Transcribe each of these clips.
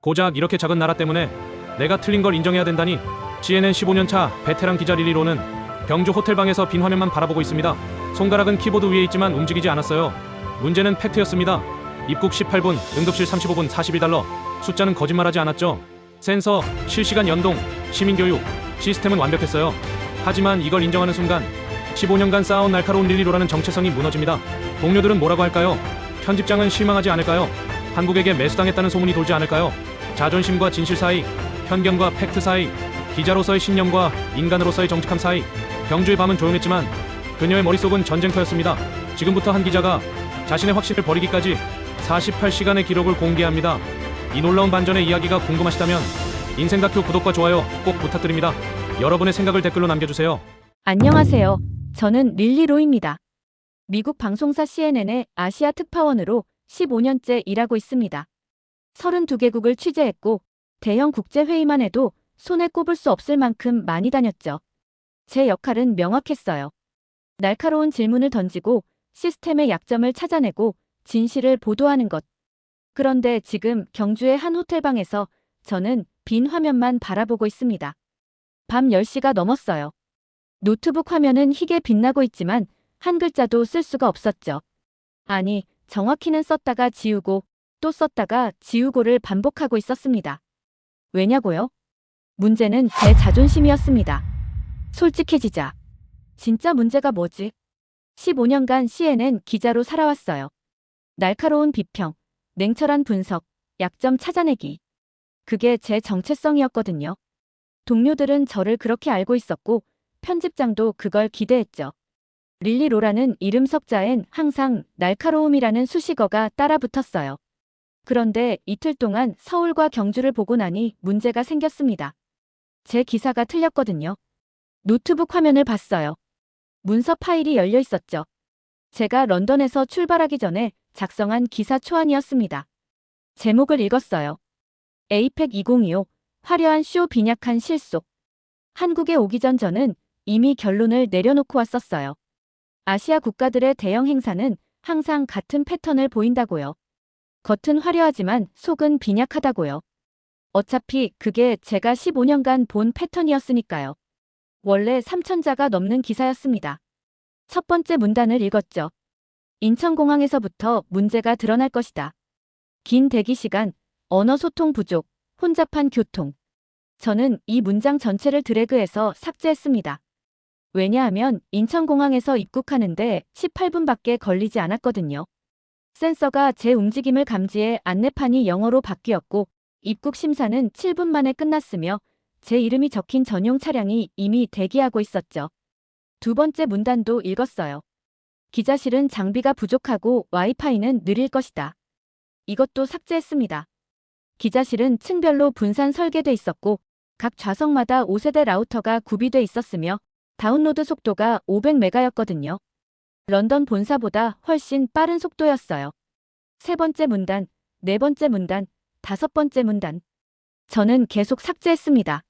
고작 이렇게 작은 나라 때문에 내가 틀린 걸 인정해야 된다니. CNN 15년차 베테랑 기자 릴리로는 경주 호텔방에서 빈 화면만 바라보고 있습니다. 손가락은 키보드 위에 있지만 움직이지 않았어요. 문제는 팩트였습니다. 입국 18분, 응급실 35분 41달러. 숫자는 거짓말하지 않았죠. 센서, 실시간 연동, 시민교육, 시스템은 완벽했어요. 하지만 이걸 인정하는 순간 15년간 쌓아온 날카로운 릴리로라는 정체성이 무너집니다. 동료들은 뭐라고 할까요? 편집장은 실망하지 않을까요? 한국에게 매수당했다는 소문이 돌지 않을까요? 자존심과 진실 사이, 편견과 팩트 사이, 기자로서의 신념과 인간으로서의 정직함 사이. 경주의 밤은 조용했지만 그녀의 머릿속은 전쟁터였습니다. 지금부터 한 기자가 자신의 확신을 버리기까지 48시간의 기록을 공개합니다. 이 놀라운 반전의 이야기가 궁금하시다면 인생다큐 구독과 좋아요 꼭 부탁드립니다. 여러분의 생각을 댓글로 남겨주세요. 안녕하세요. 저는 릴리로입니다. 미국 방송사 CNN의 아시아 특파원으로 15년째 일하고 있습니다. 32개국을 취재했고 대형 국제회의만 해도 손에 꼽을 수 없을 만큼 많이 다녔죠. 제 역할은 명확했어요. 날카로운 질문을 던지고 시스템의 약점을 찾아내고 진실을 보도하는 것. 그런데 지금 경주의 한 호텔방에서 저는 빈 화면만 바라보고 있습니다. 밤 10시가 넘었어요. 노트북 화면은 희게 빛나고 있지만 한 글자도 쓸 수가 없었죠. 아니, 정확히는 썼다가 지우고 또 썼다가 지우고를 반복하고 있었습니다. 왜냐고요? 문제는 제 자존심이었습니다. 솔직해지자. 진짜 문제가 뭐지? 15년간 CNN 기자로 살아왔어요. 날카로운 비평, 냉철한 분석, 약점 찾아내기. 그게 제 정체성이었거든요. 동료들은 저를 그렇게 알고 있었고 편집장도 그걸 기대했죠. 릴리로라는 이름 석자엔 항상 날카로움이라는 수식어가 따라 붙었어요. 그런데 이틀 동안 서울과 경주를 보고 나니 문제가 생겼습니다. 제 기사가 틀렸거든요. 노트북 화면을 봤어요. 문서 파일이 열려 있었죠. 제가 런던에서 출발하기 전에 작성한 기사 초안이었습니다. 제목을 읽었어요. 에이펙 2025, 화려한 쇼 빈약한 실속. 한국에 오기 전 저는 이미 결론을 내려놓고 왔었어요. 아시아 국가들의 대형 행사는 항상 같은 패턴을 보인다고요. 겉은 화려하지만 속은 빈약하다고요. 어차피 그게 제가 15년간 본 패턴이었으니까요. 원래 3,000자가 넘는 기사였습니다. 첫 번째 문단을 읽었죠. 인천공항에서부터 문제가 드러날 것이다. 긴 대기시간, 언어 소통 부족, 혼잡한 교통. 저는 이 문장 전체를 드래그해서 삭제했습니다. 왜냐하면 인천공항에서 입국하는데 18분밖에 걸리지 않았거든요. 센서가 제 움직임을 감지해 안내판이 영어로 바뀌었고 입국 심사는 7분 만에 끝났으며 제 이름이 적힌 전용 차량이 이미 대기하고 있었죠. 두 번째 문단도 읽었어요. 기자실은 장비가 부족하고 와이파이는 느릴 것이다. 이것도 삭제했습니다. 기자실은 층별로 분산 설계돼 있었고 각 좌석마다 5세대 라우터가 구비돼 있었으며 다운로드 속도가 500메가였거든요. 런던 본사보다 훨씬 빠른 속도였어요. 세 번째 문단, 네 번째 문단, 다섯 번째 문단. 저는 계속 삭제했습니다.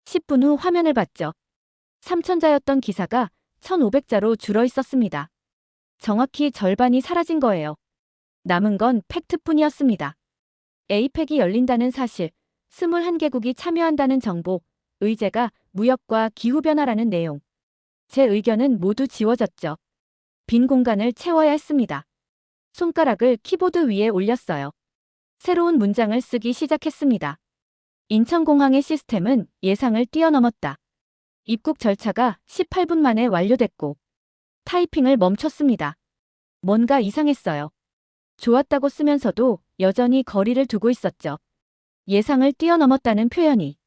10분 후 화면을 봤죠. 3,000자였던 기사가 1,500자로 줄어 있었습니다. 정확히 절반이 사라진 거예요. 남은 건 팩트뿐이었습니다. 에이펙이 열린다는 사실, 21개국이 참여한다는 정보, 의제가 무역과 기후변화라는 내용. 제 의견은 모두 지워졌죠. 빈 공간을 채워야 했습니다. 손가락을 키보드 위에 올렸어요. 새로운 문장을 쓰기 시작했습니다. 인천공항의 시스템은 예상을 뛰어넘었다. 입국 절차가 18분 만에 완료됐고 타이핑을 멈췄습니다. 뭔가 이상했어요. 좋았다고 쓰면서도 여전히 거리를 두고 있었죠. 예상을 뛰어넘었다는 표현이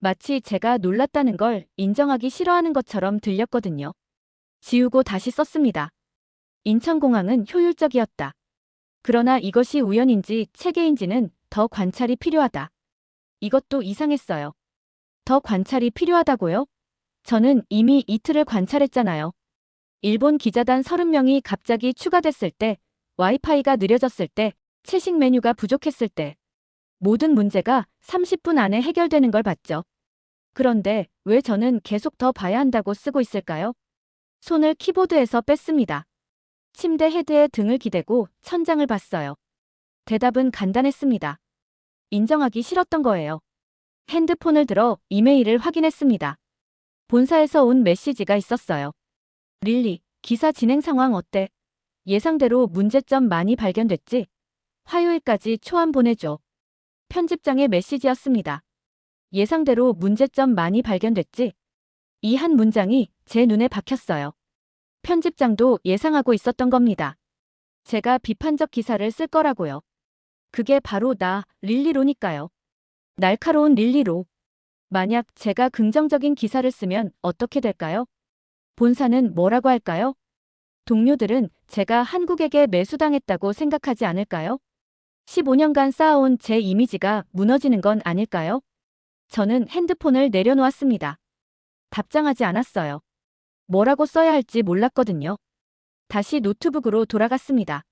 마치 제가 놀랐다는 걸 인정하기 싫어하는 것처럼 들렸거든요. 지우고 다시 썼습니다. 인천공항은 효율적이었다. 그러나 이것이 우연인지 체계인지는 더 관찰이 필요하다. 이것도 이상했어요. 더 관찰이 필요하다고요? 저는 이미 이틀을 관찰했잖아요. 일본 기자단 30명이 갑자기 추가됐을 때, 와이파이가 느려졌을 때, 채식 메뉴가 부족했을 때, 모든 문제가 30분 안에 해결되는 걸 봤죠. 그런데 왜 저는 계속 더 봐야 한다고 쓰고 있을까요? 손을 키보드에서 뺐습니다. 침대 헤드에 등을 기대고 천장을 봤어요. 대답은 간단했습니다. 인정하기 싫었던 거예요. 핸드폰을 들어 이메일을 확인했습니다. 본사에서 온 메시지가 있었어요. 릴리, 기사 진행 상황 어때? 예상대로 문제점 많이 발견됐지? 화요일까지 초안 보내줘. 편집장의 메시지였습니다. 예상대로 문제점 많이 발견됐지? 이 한 문장이 제 눈에 박혔어요. 편집장도 예상하고 있었던 겁니다. 제가 비판적 기사를 쓸 거라고요. 그게 바로 나, 릴리로니까요. 날카로운 릴리로. 만약 제가 긍정적인 기사를 쓰면 어떻게 될까요? 본사는 뭐라고 할까요? 동료들은 제가 한국에게 매수당했다고 생각하지 않을까요? 15년간 쌓아온 제 이미지가 무너지는 건 아닐까요? 저는 핸드폰을 내려놓았습니다. 답장하지 않았어요. 뭐라고 써야 할지 몰랐거든요. 다시 노트북으로 돌아갔습니다.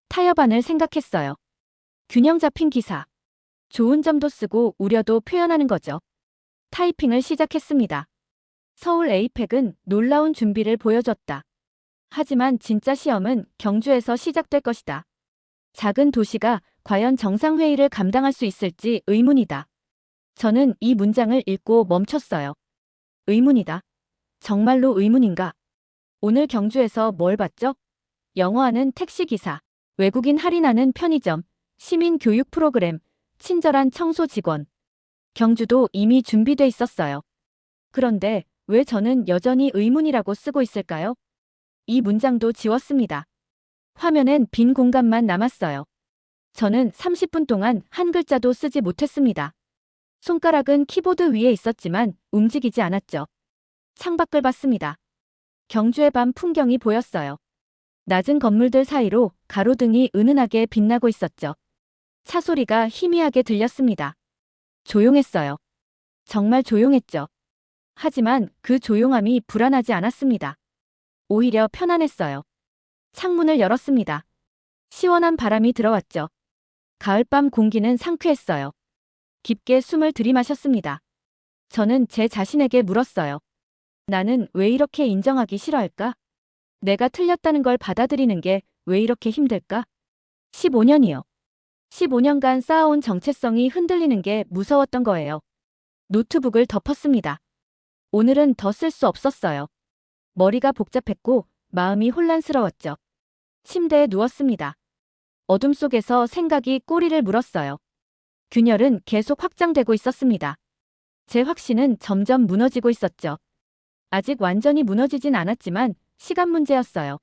타협안을 생각했어요. 균형 잡힌 기사. 좋은 점도 쓰고 우려도 표현하는 거죠. 타이핑을 시작했습니다. 서울 에이펙은 놀라운 준비를 보여줬다. 하지만 진짜 시험은 경주에서 시작될 것이다. 작은 도시가 과연 정상회의를 감당할 수 있을지 의문이다. 저는 이 문장을 읽고 멈췄어요. 의문이다. 정말로 의문인가? 오늘 경주에서 뭘 봤죠? 영어하는 택시기사, 외국인 할인하는 편의점, 시민 교육 프로그램, 친절한 청소 직원. 경주도 이미 준비돼 있었어요. 그런데 왜 저는 여전히 의문이라고 쓰고 있을까요? 이 문장도 지웠습니다. 화면엔 빈 공간만 남았어요. 저는 30분 동안 한 글자도 쓰지 못했습니다. 손가락은 키보드 위에 있었지만 움직이지 않았죠. 창밖을 봤습니다. 경주의 밤 풍경이 보였어요. 낮은 건물들 사이로 가로등이 은은하게 빛나고 있었죠. 차 소리가 희미하게 들렸습니다. 조용했어요. 정말 조용했죠. 하지만 그 조용함이 불안하지 않았습니다. 오히려 편안했어요. 창문을 열었습니다. 시원한 바람이 들어왔죠. 가을밤 공기는 상쾌했어요. 깊게 숨을 들이마셨습니다. 저는 제 자신에게 물었어요. 나는 왜 이렇게 인정하기 싫어할까? 내가 틀렸다는 걸 받아들이는 게 왜 이렇게 힘들까? 15년이요. 15년간 쌓아온 정체성이 흔들리는 게 무서웠던 거예요. 노트북을 덮었습니다. 오늘은 더 쓸 수 없었어요. 머리가 복잡했고 마음이 혼란스러웠죠. 침대에 누웠습니다. 어둠 속에서 생각이 꼬리를 물었어요. 균열은 계속 확장되고 있었습니다. 제 확신은 점점 무너지고 있었죠. 아직 완전히 무너지진 않았지만 시간 문제였어요.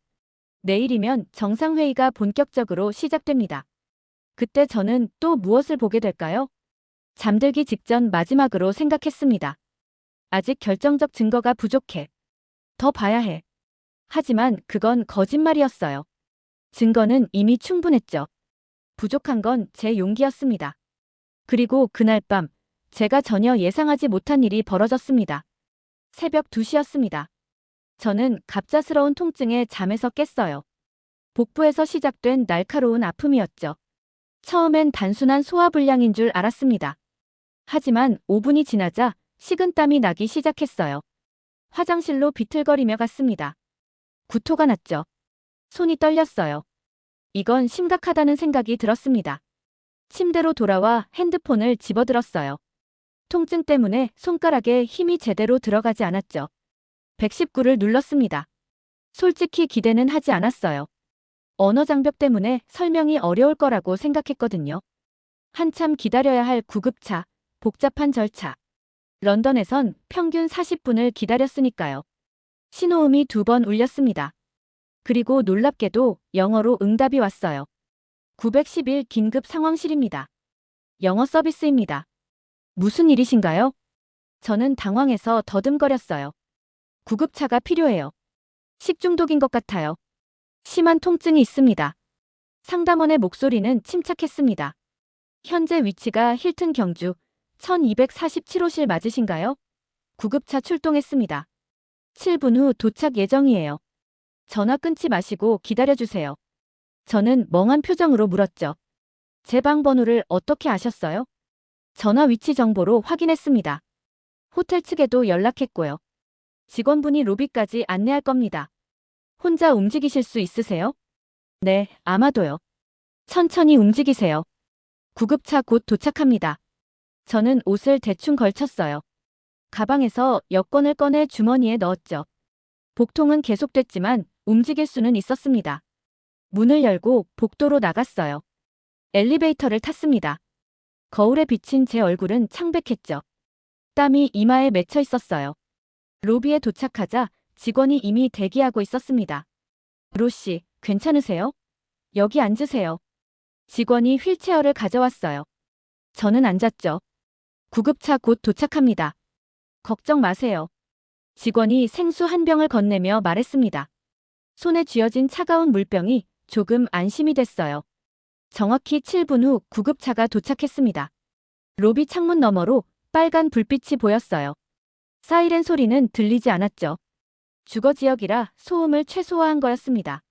내일이면 정상회의가 본격적으로 시작됩니다. 그때 저는 또 무엇을 보게 될까요? 잠들기 직전 마지막으로 생각했습니다. 아직 결정적 증거가 부족해. 더 봐야 해. 하지만 그건 거짓말이었어요. 증거는 이미 충분했죠. 부족한 건 제 용기였습니다. 그리고 그날 밤, 제가 전혀 예상하지 못한 일이 벌어졌습니다. 새벽 2시였습니다. 저는 갑작스러운 통증에 잠에서 깼어요. 복부에서 시작된 날카로운 아픔이었죠. 처음엔 단순한 소화불량인 줄 알았습니다. 하지만 5분이 지나자 식은땀이 나기 시작했어요. 화장실로 비틀거리며 갔습니다. 구토가 났죠. 손이 떨렸어요. 이건 심각하다는 생각이 들었습니다. 침대로 돌아와 핸드폰을 집어들었어요. 통증 때문에 손가락에 힘이 제대로 들어가지 않았죠. 119를 눌렀습니다. 솔직히 기대는 하지 않았어요. 언어 장벽 때문에 설명이 어려울 거라고 생각했거든요. 한참 기다려야 할 구급차, 복잡한 절차. 런던에선 평균 40분을 기다렸으니까요. 신호음이 2번 울렸습니다. 그리고 놀랍게도 영어로 응답이 왔어요. 911 긴급 상황실입니다. 영어 서비스입니다. 무슨 일이신가요? 저는 당황해서 더듬거렸어요. 구급차가 필요해요. 식중독인 것 같아요. 심한 통증이 있습니다. 상담원의 목소리는 침착했습니다. 현재 위치가 힐튼 경주 1247호실 맞으신가요? 구급차 출동했습니다. 7분 후 도착 예정이에요. 전화 끊지 마시고 기다려주세요. 저는 멍한 표정으로 물었죠. 제 방 번호를 어떻게 아셨어요? 전화 위치 정보로 확인했습니다. 호텔 측에도 연락했고요. 직원분이 로비까지 안내할 겁니다. 혼자 움직이실 수 있으세요? 네, 아마도요. 천천히 움직이세요. 구급차 곧 도착합니다. 저는 옷을 대충 걸쳤어요. 가방에서 여권을 꺼내 주머니에 넣었죠. 복통은 계속됐지만 움직일 수는 있었습니다. 문을 열고 복도로 나갔어요. 엘리베이터를 탔습니다. 거울에 비친 제 얼굴은 창백했죠. 땀이 이마에 맺혀 있었어요. 로비에 도착하자 직원이 이미 대기하고 있었습니다. 로씨, 괜찮으세요? 여기 앉으세요. 직원이 휠체어를 가져왔어요. 저는 앉았죠. 구급차 곧 도착합니다. 걱정 마세요. 직원이 생수 한 병을 건네며 말했습니다. 손에 쥐어진 차가운 물병이 조금 안심이 됐어요. 정확히 7분 후 구급차가 도착했습니다. 로비 창문 너머로 빨간 불빛이 보였어요. 사이렌 소리는 들리지 않았죠. 주거 지역이라 소음을 최소화한 거였습니다.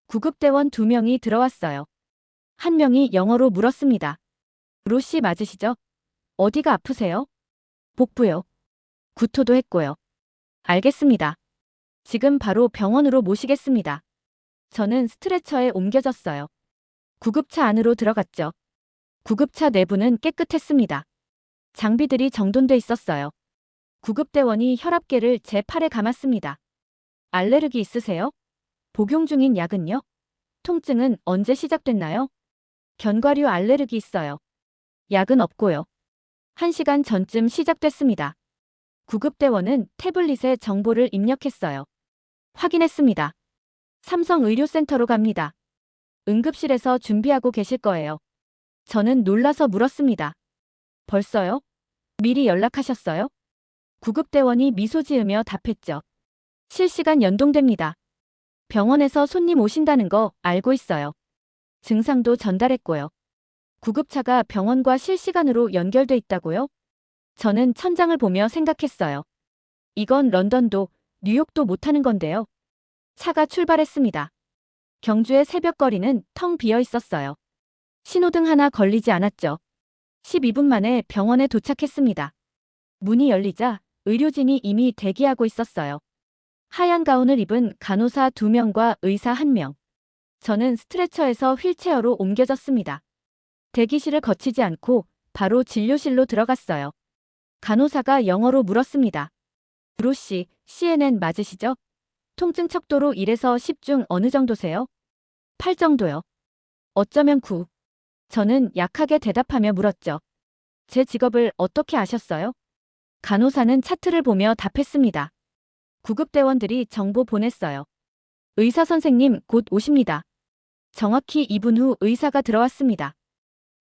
구급대원 2명이 들어왔어요. 한 명이 영어로 물었습니다. 로씨 맞으시죠? 어디가 아프세요? 복부요. 구토도 했고요. 알겠습니다. 지금 바로 병원으로 모시겠습니다. 저는 스트레처에 옮겨졌어요. 구급차 안으로 들어갔죠. 구급차 내부는 깨끗했습니다. 장비들이 정돈돼 있었어요. 구급대원이 혈압계를 제 팔에 감았습니다. 알레르기 있으세요? 복용 중인 약은요? 통증은 언제 시작됐나요? 견과류 알레르기 있어요. 약은 없고요. 1시간 전쯤 시작됐습니다. 구급대원은 태블릿에 정보를 입력했어요. 확인했습니다. 삼성의료센터로 갑니다. 응급실에서 준비하고 계실 거예요. 저는 놀라서 물었습니다. 벌써요? 미리 연락하셨어요? 구급대원이 미소 지으며 답했죠. 실시간 연동됩니다. 병원에서 손님 오신다는 거 알고 있어요. 증상도 전달했고요. 구급차가 병원과 실시간으로 연결돼 있다고요? 저는 천장을 보며 생각했어요. 이건 런던도 뉴욕도 못하는 건데요. 차가 출발했습니다. 경주의 새벽거리는 텅 비어 있었어요. 신호등 하나 걸리지 않았죠. 12분 만에 병원에 도착했습니다. 문이 열리자 의료진이 이미 대기하고 있었어요. 하얀 가운을 입은 간호사 2명과 의사 1명. 저는 스트레처에서 휠체어로 옮겨졌습니다. 대기실을 거치지 않고 바로 진료실로 들어갔어요. 간호사가 영어로 물었습니다. 브로씨, CNN 맞으시죠? 통증 척도로 1에서 10 중 어느 정도세요? 8 정도요. 어쩌면 9. 저는 약하게 대답하며 물었죠. 제 직업을 어떻게 아셨어요? 간호사는 차트를 보며 답했습니다. 구급대원들이 정보 보냈어요. 의사 선생님 곧 오십니다. 정확히 2분 후 의사가 들어왔습니다.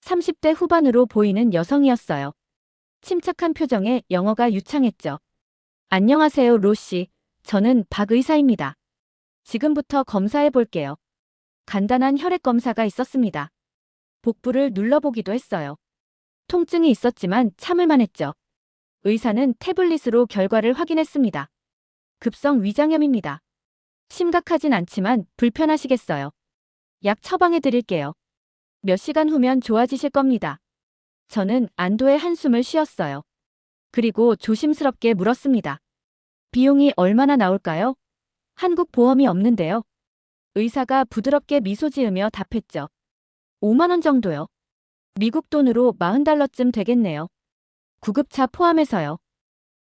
30대 후반으로 보이는 여성이었어요. 침착한 표정에 영어가 유창했죠. 안녕하세요, 로씨. 저는 박 의사입니다. 지금부터 검사해 볼게요. 간단한 혈액 검사가 있었습니다. 복부를 눌러보기도 했어요. 통증이 있었지만 참을만 했죠. 의사는 태블릿으로 결과를 확인했습니다. 급성 위장염입니다. 심각하진 않지만 불편하시겠어요. 약 처방해 드릴게요. 몇 시간 후면 좋아지실 겁니다. 저는 안도의 한숨을 쉬었어요. 그리고 조심스럽게 물었습니다. 비용이 얼마나 나올까요? 한국 보험이 없는데요. 의사가 부드럽게 미소 지으며 답했죠. 5만 원 정도요. 미국 돈으로 40달러쯤 되겠네요. 구급차 포함해서요.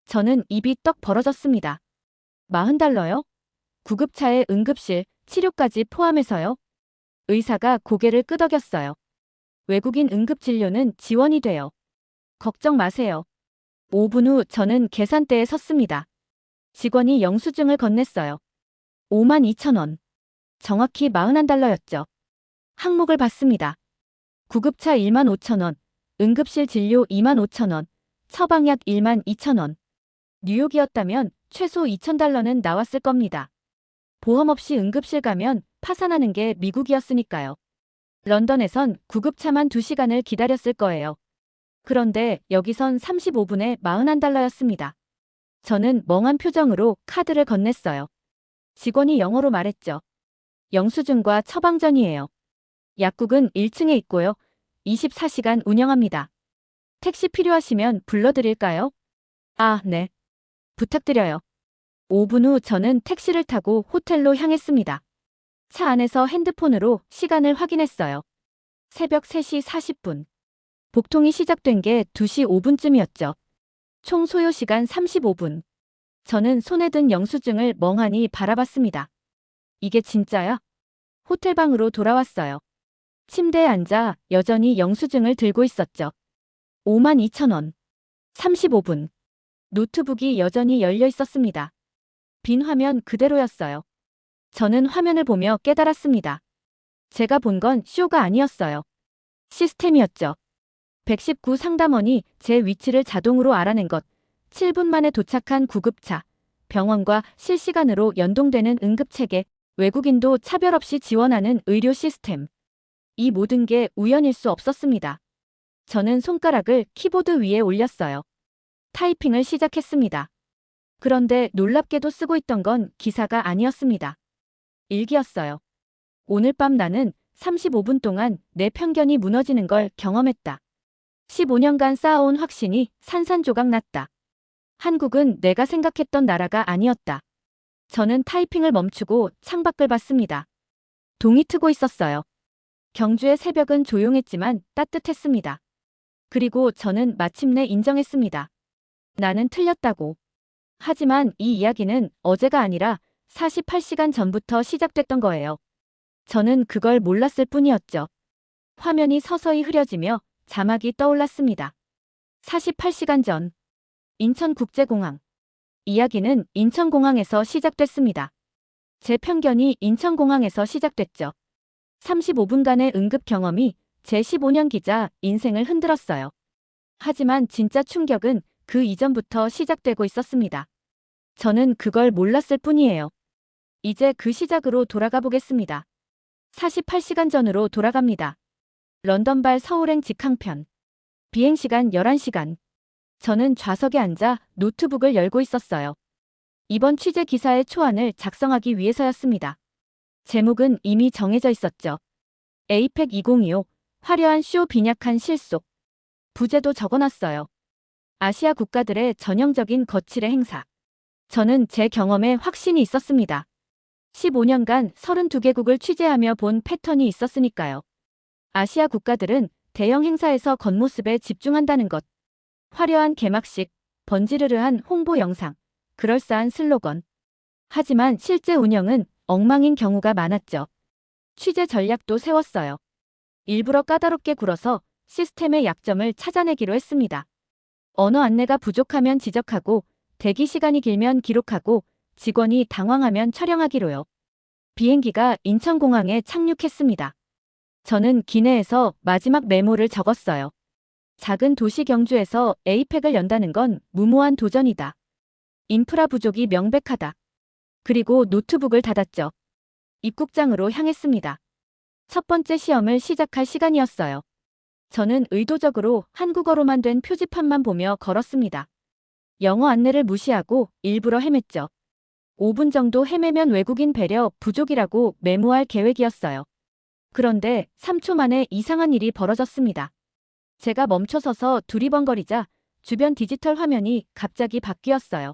저는 입이 떡 벌어졌습니다. 40달러요? 구급차에 응급실, 치료까지 포함해서요? 의사가 고개를 끄덕였어요. 외국인 응급진료는 지원이 돼요. 걱정 마세요. 5분 후 저는 계산대에 섰습니다. 직원이 영수증을 건넸어요. 52,000원. 정확히 41달러였죠. 항목을 받습니다. 구급차 15,000원, 응급실 진료 25,000원, 처방약 12,000원. 뉴욕이었다면 최소 2,000달러는 나왔을 겁니다. 보험 없이 응급실 가면 파산하는 게 미국이었으니까요. 런던에선 구급차만 2시간을 기다렸을 거예요. 그런데 여기선 35분에 41달러였습니다. 저는 멍한 표정으로 카드를 건넸어요. 직원이 영어로 말했죠. 영수증과 처방전이에요. 약국은 1층에 있고요. 24시간 운영합니다. 택시 필요하시면 불러드릴까요? 아, 네. 부탁드려요. 5분 후 저는 택시를 타고 호텔로 향했습니다. 차 안에서 핸드폰으로 시간을 확인했어요. 새벽 3시 40분. 복통이 시작된 게 2시 5분쯤이었죠. 총 소요 시간 35분. 저는 손에 든 영수증을 멍하니 바라봤습니다. 이게 진짜야? 호텔방으로 돌아왔어요. 침대에 앉아 여전히 영수증을 들고 있었죠. 52,000원. 35분. 노트북이 여전히 열려 있었습니다. 빈 화면 그대로였어요. 저는 화면을 보며 깨달았습니다. 제가 본 건 쇼가 아니었어요. 시스템이었죠. 119 상담원이 제 위치를 자동으로 알아낸 것, 7분 만에 도착한 구급차, 병원과 실시간으로 연동되는 응급체계, 외국인도 차별 없이 지원하는 의료 시스템. 이 모든 게 우연일 수 없었습니다. 저는 손가락을 키보드 위에 올렸어요. 타이핑을 시작했습니다. 그런데 놀랍게도 쓰고 있던 건 기사가 아니었습니다. 일기였어요. 오늘 밤 나는 35분 동안 내 편견이 무너지는 걸 경험했다. 15년간 쌓아온 확신이 산산조각 났다. 한국은 내가 생각했던 나라가 아니었다. 저는 타이핑을 멈추고 창밖을 봤습니다. 동이 트고 있었어요. 경주의 새벽은 조용했지만 따뜻했습니다. 그리고 저는 마침내 인정했습니다. 나는 틀렸다고. 하지만 이 이야기는 어제가 아니라 48시간 전부터 시작됐던 거예요. 저는 그걸 몰랐을 뿐이었죠. 화면이 서서히 흐려지며 자막이 떠올랐습니다. 48시간 전. 인천국제공항. 이야기는 인천공항에서 시작됐습니다. 제 편견이 인천공항에서 시작됐죠. 35분간의 응급 경험이 제 15년 기자 인생을 흔들었어요. 하지만 진짜 충격은 그 이전부터 시작되고 있었습니다. 저는 그걸 몰랐을 뿐이에요. 이제 그 시작으로 돌아가 보겠습니다. 48시간 전으로 돌아갑니다. 런던발 서울행 직항편. 비행시간 11시간. 저는 좌석에 앉아 노트북을 열고 있었어요. 이번 취재 기사의 초안을 작성하기 위해서였습니다. 제목은 이미 정해져 있었죠. 에이펙 2025, 화려한 쇼 빈약한 실속. 부제도 적어놨어요. 아시아 국가들의 전형적인 거칠의 행사. 저는 제 경험에 확신이 있었습니다. 15년간 32개국을 취재하며 본 패턴이 있었으니까요. 아시아 국가들은 대형 행사에서 겉모습에 집중한다는 것. 화려한 개막식, 번지르르한 홍보 영상, 그럴싸한 슬로건. 하지만 실제 운영은 엉망인 경우가 많았죠. 취재 전략도 세웠어요. 일부러 까다롭게 굴어서 시스템의 약점을 찾아내기로 했습니다. 언어 안내가 부족하면 지적하고, 대기 시간이 길면 기록하고, 직원이 당황하면 촬영하기로요. 비행기가 인천공항에 착륙했습니다. 저는 기내에서 마지막 메모를 적었어요. 작은 도시 경주에서 에이펙을 연다는 건 무모한 도전이다. 인프라 부족이 명백하다. 그리고 노트북을 닫았죠. 입국장으로 향했습니다. 첫 번째 시험을 시작할 시간이었어요. 저는 의도적으로 한국어로만 된 표지판만 보며 걸었습니다. 영어 안내를 무시하고 일부러 헤맸죠. 5분 정도 헤매면 외국인 배려 부족이라고 메모할 계획이었어요. 그런데 3초 만에 이상한 일이 벌어졌습니다. 제가 멈춰서서 두리번거리자 주변 디지털 화면이 갑자기 바뀌었어요.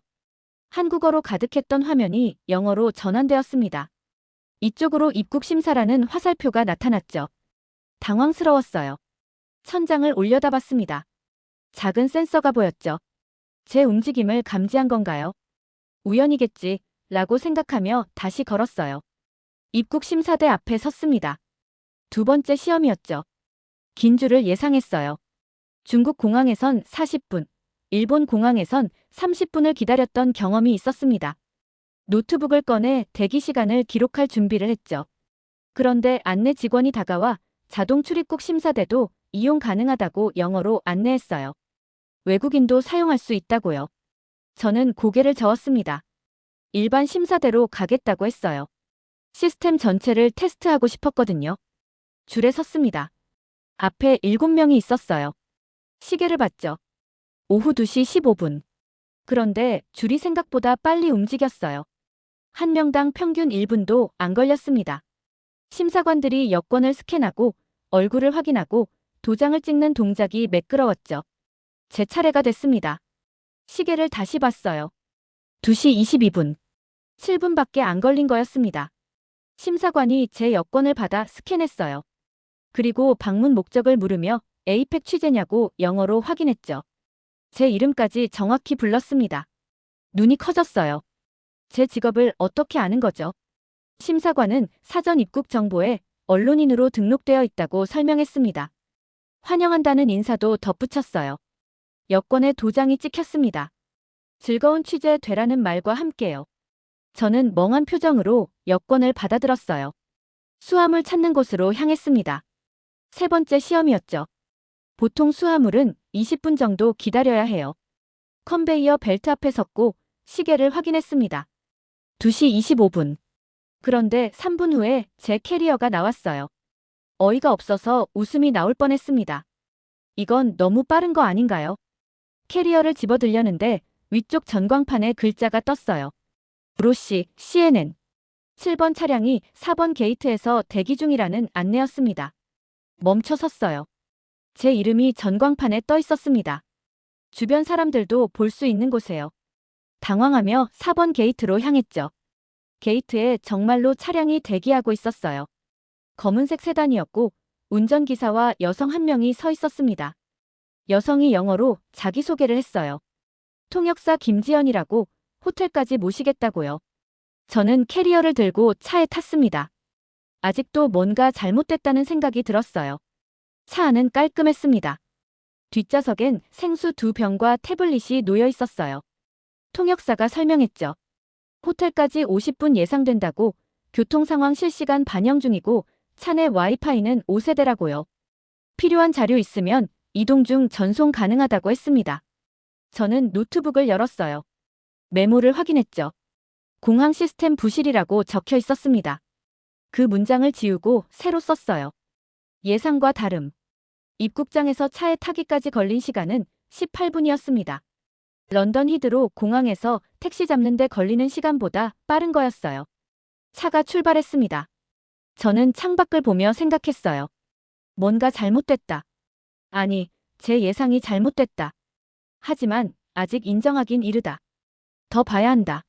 한국어로 가득했던 화면이 영어로 전환되었습니다. 이쪽으로 입국 심사라는 화살표가 나타났죠. 당황스러웠어요. 천장을 올려다봤습니다. 작은 센서가 보였죠. 제 움직임을 감지한 건가요? 우연이겠지, 라고 생각하며 다시 걸었어요. 입국 심사대 앞에 섰습니다. 두 번째 시험이었죠. 긴 줄을 예상했어요. 중국 공항에선 40분, 일본 공항에선 30분을 기다렸던 경험이 있었습니다. 노트북을 꺼내 대기 시간을 기록할 준비를 했죠. 그런데 안내 직원이 다가와 자동 출입국 심사대도 이용 가능하다고 영어로 안내했어요. 외국인도 사용할 수 있다고요. 저는 고개를 저었습니다. 일반 심사대로 가겠다고 했어요. 시스템 전체를 테스트하고 싶었거든요. 줄에 섰습니다. 앞에 7명이 있었어요. 시계를 봤죠. 오후 2시 15분. 그런데 줄이 생각보다 빨리 움직였어요. 한 명당 평균 1분도 안 걸렸습니다. 심사관들이 여권을 스캔하고 얼굴을 확인하고 도장을 찍는 동작이 매끄러웠죠. 제 차례가 됐습니다. 시계를 다시 봤어요. 2시 22분. 7분밖에 안 걸린 거였습니다. 심사관이 제 여권을 받아 스캔했어요. 그리고 방문 목적을 물으며 에이펙 취재냐고 영어로 확인했죠. 제 이름까지 정확히 불렀습니다. 눈이 커졌어요. 제 직업을 어떻게 아는 거죠? 심사관은 사전 입국 정보에 언론인으로 등록되어 있다고 설명했습니다. 환영한다는 인사도 덧붙였어요. 여권에 도장이 찍혔습니다. 즐거운 취재 되라는 말과 함께요. 저는 멍한 표정으로 여권을 받아들었어요. 수화물 찾는 곳으로 향했습니다. 세 번째 시험이었죠. 보통 수화물은 20분 정도 기다려야 해요. 컨베이어 벨트 앞에 섰고 시계를 확인했습니다. 2시 25분. 그런데 3분 후에 제 캐리어가 나왔어요. 어이가 없어서 웃음이 나올 뻔했습니다. 이건 너무 빠른 거 아닌가요? 캐리어를 집어들려는데 위쪽 전광판에 글자가 떴어요. 브로시, CNN. 7번 차량이 4번 게이트에서 대기 중이라는 안내였습니다. 멈춰 섰어요. 제 이름이 전광판에 떠 있었습니다. 주변 사람들도 볼 수 있는 곳에요. 당황하며 4번 게이트로 향했죠. 게이트에 정말로 차량이 대기하고 있었어요. 검은색 세단이었고 운전기사와 여성 한 명이 서 있었습니다. 여성이 영어로 자기소개를 했어요. 통역사 김지연이라고 호텔까지 모시겠다고요. 저는 캐리어를 들고 차에 탔습니다. 아직도 뭔가 잘못됐다는 생각이 들었어요. 차 안은 깔끔했습니다. 뒷좌석엔 생수 2병과 태블릿이 놓여 있었어요. 통역사가 설명했죠. 호텔까지 50분 예상된다고, 교통 상황 실시간 반영 중이고 차 내 와이파이는 5세대라고요. 필요한 자료 있으면 이동 중 전송 가능하다고 했습니다. 저는 노트북을 열었어요. 메모를 확인했죠. 공항 시스템 부실이라고 적혀 있었습니다. 그 문장을 지우고 새로 썼어요. 예상과 다름. 입국장에서 차에 타기까지 걸린 시간은 18분이었습니다. 런던 히드로 공항에서 택시 잡는 데 걸리는 시간보다 빠른 거였어요. 차가 출발했습니다. 저는 창밖을 보며 생각했어요. 뭔가 잘못됐다. 아니, 제 예상이 잘못됐다. 하지만 아직 인정하긴 이르다. 더 봐야 한다.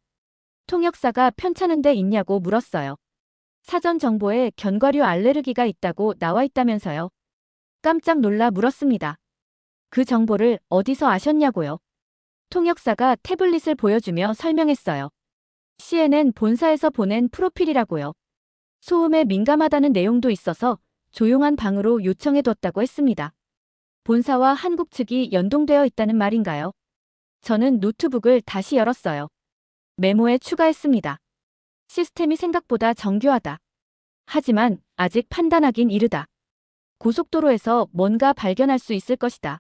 통역사가 편찮은 데 있냐고 물었어요. 사전 정보에 견과류 알레르기가 있다고 나와 있다면서요. 깜짝 놀라 물었습니다. 그 정보를 어디서 아셨냐고요. 통역사가 태블릿을 보여주며 설명했어요. CNN 본사에서 보낸 프로필이라고요. 소음에 민감하다는 내용도 있어서 조용한 방으로 요청해뒀다고 했습니다. 본사와 한국 측이 연동되어 있다는 말인가요? 저는 노트북을 다시 열었어요. 메모에 추가했습니다. 시스템이 생각보다 정교하다. 하지만 아직 판단하긴 이르다. 고속도로에서 뭔가 발견할 수 있을 것이다.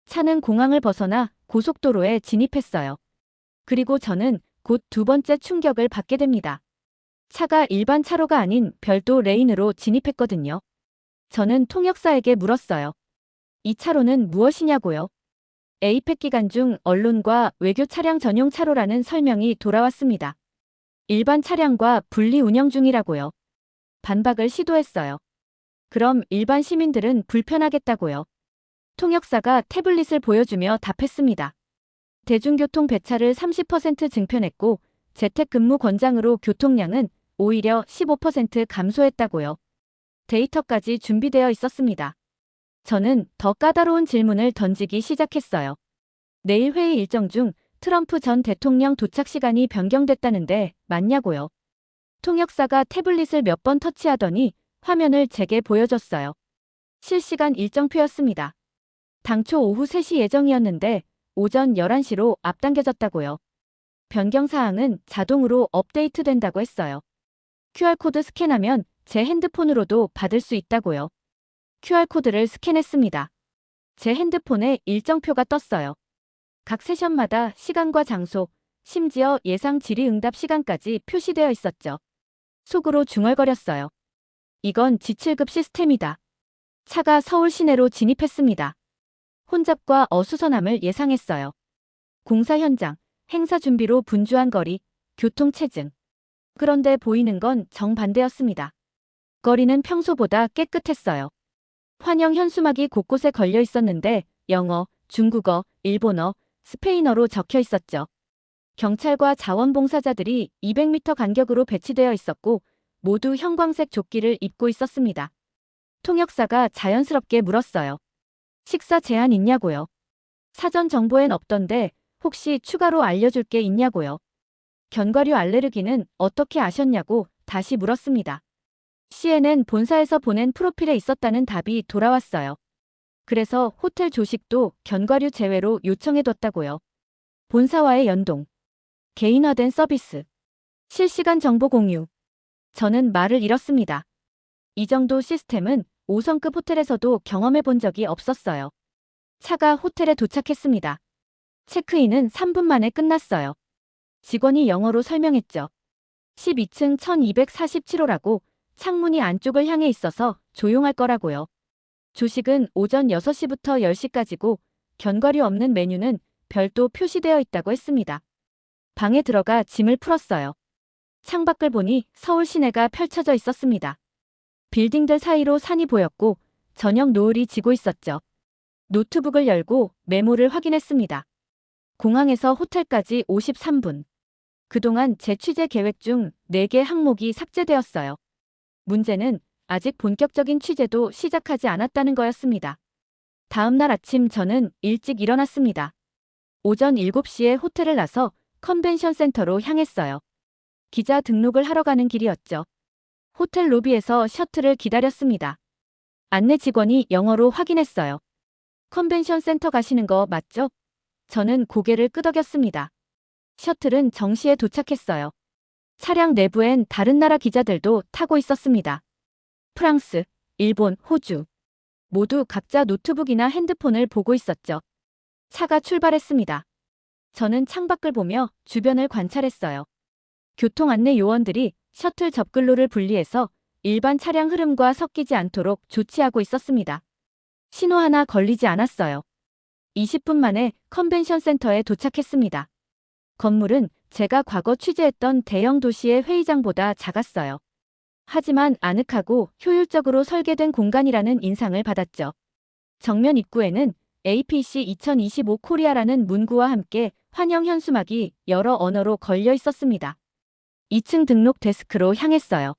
차는 공항을 벗어나 고속도로에 진입했어요. 그리고 저는 곧 두 번째 충격을 받게 됩니다. 차가 일반 차로가 아닌 별도 레인으로 진입했거든요. 저는 통역사에게 물었어요. 이 차로는 무엇이냐고요? 에이펙 기간 중 언론과 외교 차량 전용 차로라는 설명이 돌아왔습니다. 일반 차량과 분리 운영 중이라고요. 반박을 시도했어요. 그럼 일반 시민들은 불편하겠다고요. 통역사가 태블릿을 보여주며 답했습니다. 대중교통 배차를 30% 증편했고 재택근무 권장으로 교통량은 오히려 15% 감소했다고요. 데이터까지 준비되어 있었습니다. 저는 더 까다로운 질문을 던지기 시작했어요. 내일 회의 일정 중 트럼프 전 대통령 도착 시간이 변경됐다는데 맞냐고요. 통역사가 태블릿을 몇 번 터치하더니 화면을 제게 보여줬어요. 실시간 일정표였습니다. 당초 오후 3시 예정이었는데 오전 11시로 앞당겨졌다고요. 변경 사항은 자동으로 업데이트된다고 했어요. QR코드 스캔하면 제 핸드폰으로도 받을 수 있다고요. QR코드를 스캔했습니다. 제 핸드폰에 일정표가 떴어요. 각 세션마다 시간과 장소, 심지어 예상 질의응답 시간까지 표시되어 있었죠. 속으로 중얼거렸어요. 이건 G7급 시스템이다. 차가 서울 시내로 진입했습니다. 혼잡과 어수선함을 예상했어요. 공사 현장, 행사 준비로 분주한 거리, 교통체증. 그런데 보이는 건 정반대였습니다. 거리는 평소보다 깨끗했어요. 환영 현수막이 곳곳에 걸려 있었는데 영어, 중국어, 일본어, 스페인어로 적혀 있었죠. 경찰과 자원봉사자들이 200m 간격으로 배치되어 있었고 모두 형광색 조끼를 입고 있었습니다. 통역사가 자연스럽게 물었어요. 식사 제한 있냐고요. 사전 정보엔 없던데 혹시 추가로 알려줄 게 있냐고요. 견과류 알레르기는 어떻게 아셨냐고 다시 물었습니다. CNN 본사에서 보낸 프로필에 있었다는 답이 돌아왔어요. 그래서 호텔 조식도 견과류 제외로 요청해뒀다고요. 본사와의 연동, 개인화된 서비스, 실시간 정보 공유. 저는 말을 잃었습니다. 이 정도 시스템은 5성급 호텔에서도 경험해 본 적이 없었어요. 차가 호텔에 도착했습니다. 체크인은 3분 만에 끝났어요. 직원이 영어로 설명했죠. 12층 1247호라고 창문이 안쪽을 향해 있어서 조용할 거라고요. 조식은 오전 6시부터 10시까지고 견과류 없는 메뉴는 별도 표시되어 있다고 했습니다. 방에 들어가 짐을 풀었어요. 창밖을 보니 서울 시내가 펼쳐져 있었습니다. 빌딩들 사이로 산이 보였고 저녁 노을이 지고 있었죠. 노트북을 열고 메모를 확인했습니다. 공항에서 호텔까지 53분. 그동안 제 취재 계획 중 4개 항목이 삭제되었어요. 문제는 아직 본격적인 취재도 시작하지 않았다는 거였습니다. 다음 날 아침 저는 일찍 일어났습니다. 오전 7시에 호텔을 나서 컨벤션 센터로 향했어요. 기자 등록을 하러 가는 길이었죠. 호텔 로비에서 셔틀을 기다렸습니다. 안내 직원이 영어로 확인했어요. 컨벤션 센터 가시는 거 맞죠? 저는 고개를 끄덕였습니다. 셔틀은 정시에 도착했어요. 차량 내부엔 다른 나라 기자들도 타고 있었습니다. 프랑스, 일본, 호주. 모두 각자 노트북이나 핸드폰을 보고 있었죠. 차가 출발했습니다. 저는 창밖을 보며 주변을 관찰했어요. 교통 안내 요원들이 셔틀 접근로를 분리해서 일반 차량 흐름과 섞이지 않도록 조치하고 있었습니다. 신호 하나 걸리지 않았어요. 20분 만에 컨벤션 센터에 도착했습니다. 건물은 제가 과거 취재했던 대형 도시의 회의장보다 작았어요. 하지만 아늑하고 효율적으로 설계된 공간이라는 인상을 받았죠. 정면 입구에는 APC 2025 코리아라는 문구와 함께 환영 현수막이 여러 언어로 걸려 있었습니다. 2층 등록 데스크로 향했어요.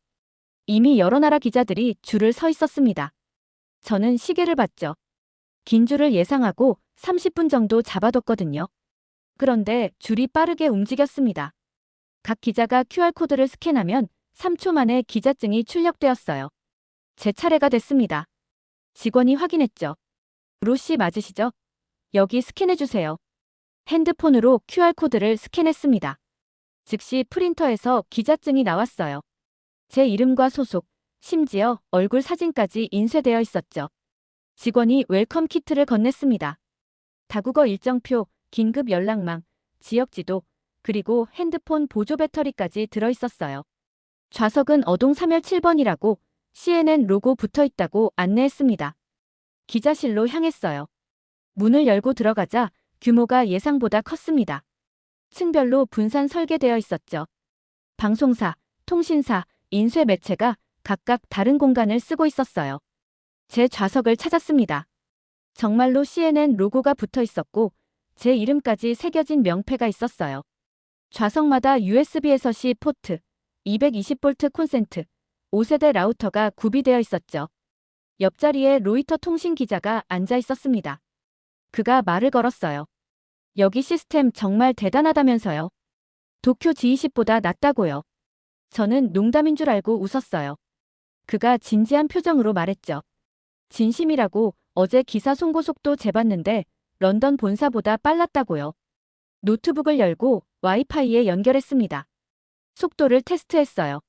이미 여러 나라 기자들이 줄을 서 있었습니다. 저는 시계를 봤죠. 긴 줄을 예상하고 30분 정도 잡아뒀거든요. 그런데 줄이 빠르게 움직였습니다. 각 기자가 QR코드를 스캔하면 3초 만에 기자증이 출력되었어요. 제 차례가 됐습니다. 직원이 확인했죠. 로씨 맞으시죠? 여기 스캔해주세요. 핸드폰으로 QR코드를 스캔했습니다. 즉시 프린터에서 기자증이 나왔어요. 제 이름과 소속, 심지어 얼굴 사진까지 인쇄되어 있었죠. 직원이 웰컴 키트를 건넸습니다. 다국어 일정표, 긴급 연락망, 지역지도, 그리고 핸드폰 보조 배터리까지 들어있었어요. 좌석은 어동 3열 7번이라고 CNN 로고 붙어있다고 안내했습니다. 기자실로 향했어요. 문을 열고 들어가자 규모가 예상보다 컸습니다. 층별로 분산 설계되어 있었죠. 방송사, 통신사, 인쇄 매체가 각각 다른 공간을 쓰고 있었어요. 제 좌석을 찾았습니다. 정말로 CNN 로고가 붙어 있었고 제 이름까지 새겨진 명패가 있었어요. 좌석마다 USB에서 C 포트, 220V 콘센트, 5세대 라우터가 구비되어 있었죠. 옆자리에 로이터 통신 기자가 앉아 있었습니다. 그가 말을 걸었어요. 여기 시스템 정말 대단하다면서요. 도쿄 G20보다 낫다고요. 저는 농담인 줄 알고 웃었어요. 그가 진지한 표정으로 말했죠. 진심이라고 어제 기사 송고 속도 재봤는데 런던 본사보다 빨랐다고요. 노트북을 열고 와이파이에 연결했습니다. 속도를 테스트했어요.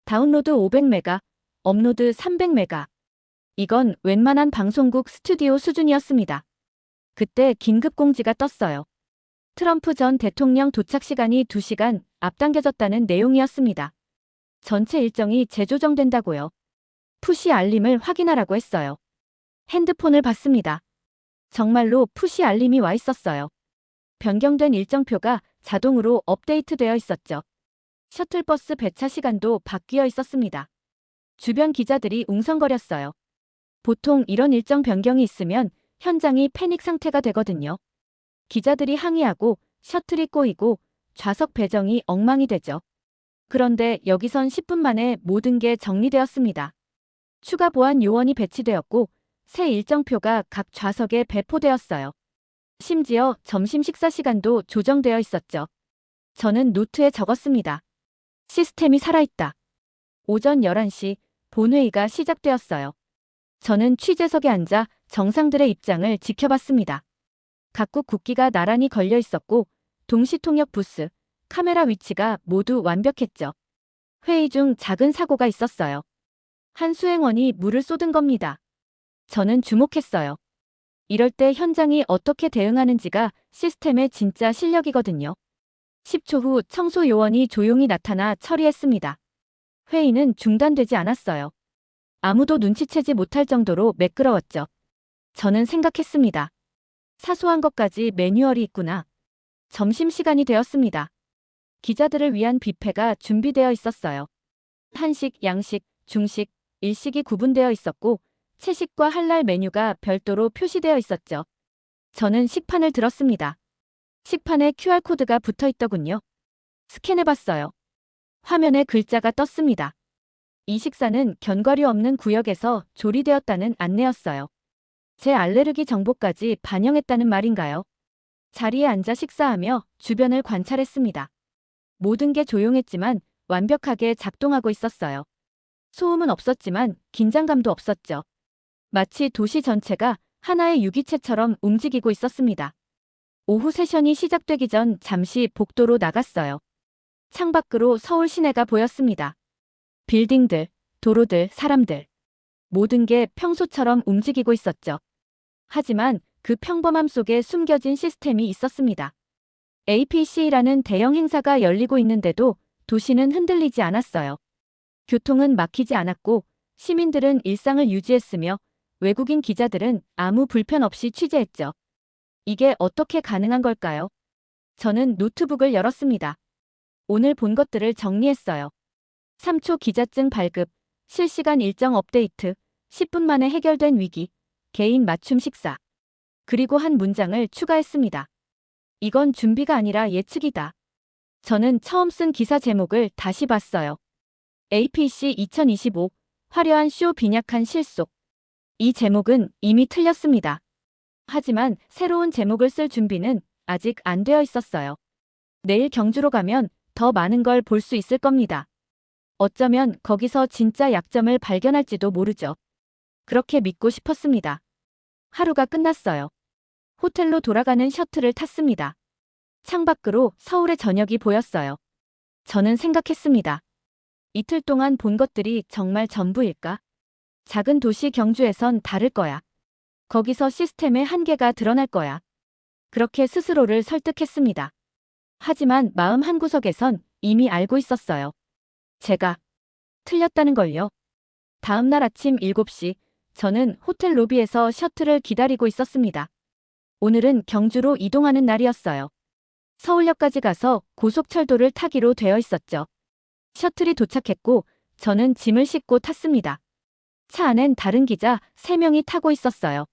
다운로드 500메가, 업로드 300메가. 이건 웬만한 방송국 스튜디오 수준이었습니다. 그때 긴급 공지가 떴어요. 트럼프 전 대통령 도착 시간이 2시간 앞당겨졌다는 내용이었습니다. 전체 일정이 재조정된다고요. 푸시 알림을 확인하라고 했어요. 핸드폰을 봤습니다. 정말로 푸시 알림이 와 있었어요. 변경된 일정표가 자동으로 업데이트되어 있었죠. 셔틀버스 배차 시간도 바뀌어 있었습니다. 주변 기자들이 웅성거렸어요. 보통 이런 일정 변경이 있으면 현장이 패닉 상태가 되거든요. 기자들이 항의하고 셔틀이 꼬이고 좌석 배정이 엉망이 되죠. 그런데 여기선 10분 만에 모든 게 정리되었습니다. 추가 보안 요원이 배치되었고 새 일정표가 각 좌석에 배포되었어요. 심지어 점심 식사 시간도 조정되어 있었죠. 저는 노트에 적었습니다. 시스템이 살아있다. 오전 11시 본회의가 시작되었어요. 저는 취재석에 앉아 정상들의 입장을 지켜봤습니다. 각국 국기가 나란히 걸려 있었고 동시통역 부스, 카메라 위치가 모두 완벽했죠. 회의 중 작은 사고가 있었어요. 한 수행원이 물을 쏟은 겁니다. 저는 주목했어요. 이럴 때 현장이 어떻게 대응하는지가 시스템의 진짜 실력이거든요. 10초 후 청소 요원이 조용히 나타나 처리했습니다. 회의는 중단되지 않았어요. 아무도 눈치채지 못할 정도로 매끄러웠죠. 저는 생각했습니다. 사소한 것까지 매뉴얼이 있구나. 점심시간이 되었습니다. 기자들을 위한 뷔페가 준비되어 있었어요. 한식, 양식, 중식, 일식이 구분되어 있었고 채식과 할랄 메뉴가 별도로 표시되어 있었죠. 저는 식판을 들었습니다. 식판에 QR코드가 붙어 있더군요. 스캔해봤어요. 화면에 글자가 떴습니다. 이 식사는 견과류 없는 구역에서 조리되었다는 안내였어요. 제 알레르기 정보까지 반영했다는 말인가요? 자리에 앉아 식사하며 주변을 관찰했습니다. 모든 게 조용했지만 완벽하게 작동하고 있었어요. 소음은 없었지만 긴장감도 없었죠. 마치 도시 전체가 하나의 유기체처럼 움직이고 있었습니다. 오후 세션이 시작되기 전 잠시 복도로 나갔어요. 창밖으로 서울 시내가 보였습니다. 빌딩들, 도로들, 사람들. 모든 게 평소처럼 움직이고 있었죠. 하지만 그 평범함 속에 숨겨진 시스템이 있었습니다. APC라는 대형 행사가 열리고 있는데도 도시는 흔들리지 않았어요. 교통은 막히지 않았고 시민들은 일상을 유지했으며 외국인 기자들은 아무 불편 없이 취재했죠. 이게 어떻게 가능한 걸까요? 저는 노트북을 열었습니다. 오늘 본 것들을 정리했어요. 3초 기자증 발급, 실시간 일정 업데이트, 10분 만에 해결된 위기, 개인 맞춤 식사. 그리고 한 문장을 추가했습니다. 이건 준비가 아니라 예측이다. 저는 처음 쓴 기사 제목을 다시 봤어요. APC 2025 화려한 쇼 빈약한 실속. 이 제목은 이미 틀렸습니다. 하지만 새로운 제목을 쓸 준비는 아직 안 되어 있었어요. 내일 경주로 가면 더 많은 걸 볼 수 있을 겁니다. 어쩌면 거기서 진짜 약점을 발견할지도 모르죠. 그렇게 믿고 싶었습니다. 하루가 끝났어요. 호텔로 돌아가는 셔틀을 탔습니다. 창밖으로 서울의 저녁이 보였어요. 저는 생각했습니다. 이틀 동안 본 것들이 정말 전부일까? 작은 도시 경주에선 다를 거야. 거기서 시스템의 한계가 드러날 거야. 그렇게 스스로를 설득했습니다. 하지만 마음 한구석에선 이미 알고 있었어요. 제가 틀렸다는 걸요. 다음 날 아침 7시, 저는 호텔 로비에서 셔틀을 기다리고 있었습니다. 오늘은 경주로 이동하는 날이었어요. 서울역까지 가서 고속철도를 타기로 되어 있었죠. 셔틀이 도착했고 저는 짐을 싣고 탔습니다. 차 안엔 다른 기자 3명이 타고 있었어요.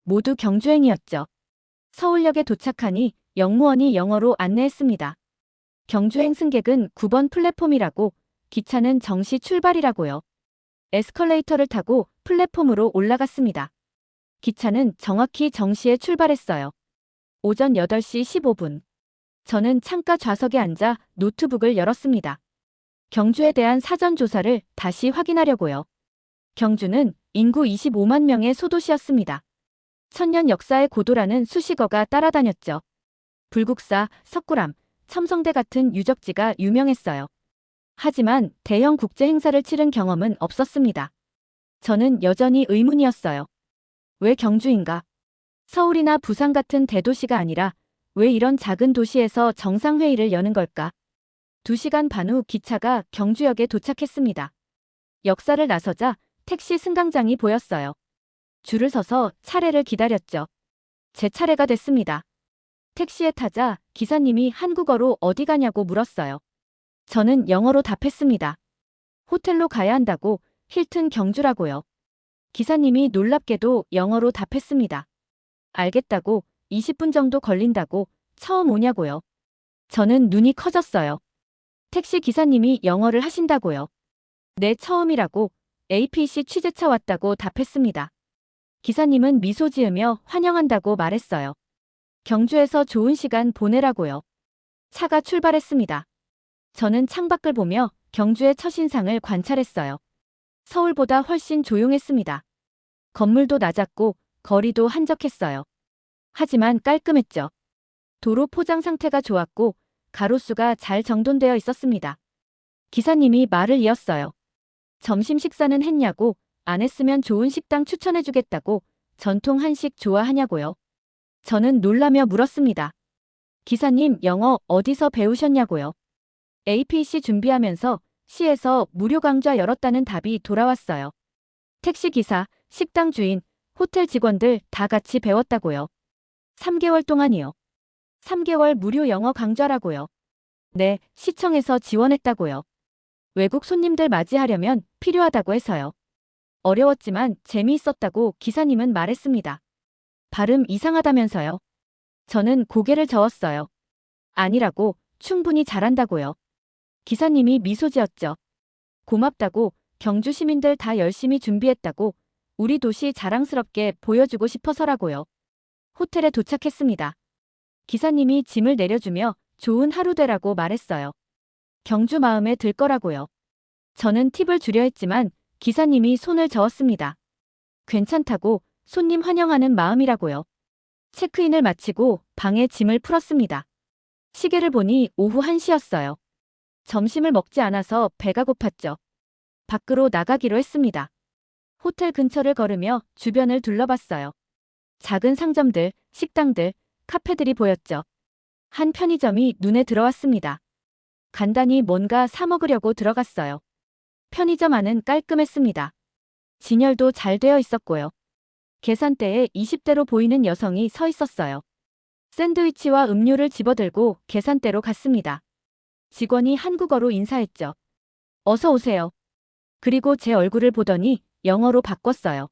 모두 경주행이었죠. 서울역에 도착하니 역무원이 영어로 안내했습니다. 경주행 승객은 9번 플랫폼이라고, 기차는 정시 출발이라고요. 에스컬레이터를 타고 플랫폼으로 올라갔습니다. 기차는 정확히 정시에 출발했어요. 오전 8시 15분. 저는 창가 좌석에 앉아 노트북을 열었습니다. 경주에 대한 사전 조사를 다시 확인하려고요. 경주는 인구 25만 명의 소도시였습니다. 천년 역사의 고도라는 수식어가 따라다녔죠. 불국사, 석굴암, 첨성대 같은 유적지가 유명했어요. 하지만 대형 국제 행사를 치른 경험은 없었습니다. 저는 여전히 의문이었어요. 왜 경주인가? 서울이나 부산 같은 대도시가 아니라 왜 이런 작은 도시에서 정상회의를 여는 걸까? 2시간 반 후 기차가 경주역에 도착했습니다. 역사를 나서자 택시 승강장이 보였어요. 줄을 서서 차례를 기다렸죠. 제 차례가 됐습니다. 택시에 타자 기사님이 한국어로 어디 가냐고 물었어요. 저는 영어로 답했습니다. 호텔로 가야 한다고, 힐튼 경주라고요. 기사님이 놀랍게도 영어로 답했습니다. 알겠다고, 20분 정도 걸린다고, 처음 오냐고요. 저는 눈이 커졌어요. 택시 기사님이 영어를 하신다고요. 네, 처음이라고, APC 취재차 왔다고 답했습니다. 기사님은 미소 지으며 환영한다고 말했어요. 경주에서 좋은 시간 보내라고요. 차가 출발했습니다. 저는 창밖을 보며 경주의 첫인상을 관찰했어요. 서울보다 훨씬 조용했습니다. 건물도 낮았고 거리도 한적했어요. 하지만 깔끔했죠. 도로 포장 상태가 좋았고 가로수가 잘 정돈되어 있었습니다. 기사님이 말을 이었어요. 점심 식사는 했냐고, 안 했으면 좋은 식당 추천해주겠다고, 전통 한식 좋아하냐고요. 저는 놀라며 물었습니다. 기사님, 영어 어디서 배우셨냐고요. APC 준비하면서 시에서 무료 강좌 열었다는 답이 돌아왔어요. 택시기사, 식당 주인, 호텔 직원들 다 같이 배웠다고요. 3개월 동안이요. 3개월 무료 영어 강좌라고요. 네, 시청에서 지원했다고요. 외국 손님들 맞이하려면 필요하다고 해서요. 어려웠지만 재미있었다고 기사님은 말했습니다. 발음 이상하다면서요. 저는 고개를 저었어요. 아니라고, 충분히 잘한다고요. 기사님이 미소 지었죠. 고맙다고, 경주 시민들 다 열심히 준비했다고, 우리 도시 자랑스럽게 보여주고 싶어서라고요. 호텔에 도착했습니다. 기사님이 짐을 내려주며 좋은 하루 되라고 말했어요. 경주 마음에 들 거라고요. 저는 팁을 주려 했지만 기사님이 손을 저었습니다. 괜찮다고, 손님 환영하는 마음이라고요. 체크인을 마치고 방에 짐을 풀었습니다. 시계를 보니 오후 1시였어요. 점심을 먹지 않아서 배가 고팠죠. 밖으로 나가기로 했습니다. 호텔 근처를 걸으며 주변을 둘러봤어요. 작은 상점들, 식당들, 카페들이 보였죠. 한 편의점이 눈에 들어왔습니다. 간단히 뭔가 사 먹으려고 들어갔어요. 편의점 안은 깔끔했습니다. 진열도 잘 되어 있었고요. 계산대에 20대로 보이는 여성이 서 있었어요. 샌드위치와 음료를 집어들고 계산대로 갔습니다. 직원이 한국어로 인사했죠. 어서 오세요. 그리고 제 얼굴을 보더니 영어로 바꿨어요.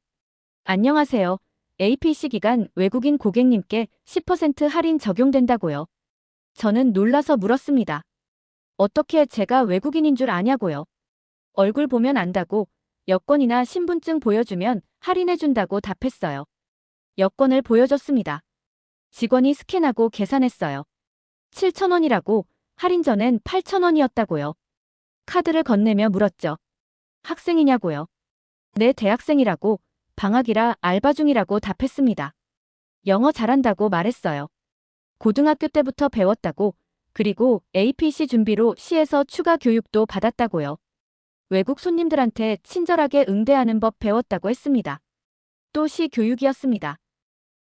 안녕하세요. APC 기간 외국인 고객님께 10% 할인 적용된다고요. 저는 놀라서 물었습니다. 어떻게 제가 외국인인 줄 아냐고요. 얼굴 보면 안다고, 여권이나 신분증 보여주면 할인해준다고 답했어요. 여권을 보여줬습니다. 직원이 스캔하고 계산했어요. 7,000원이라고, 할인 전엔 8,000원이었다고요. 카드를 건네며 물었죠. 학생이냐고요. 네, 대학생이라고, 방학이라 알바 중이라고 답했습니다. 영어 잘한다고 말했어요. 고등학교 때부터 배웠다고, 그리고 APC 준비로 시에서 추가 교육도 받았다고요. 외국 손님들한테 친절하게 응대하는 법 배웠다고 했습니다. 또 시 교육이었습니다.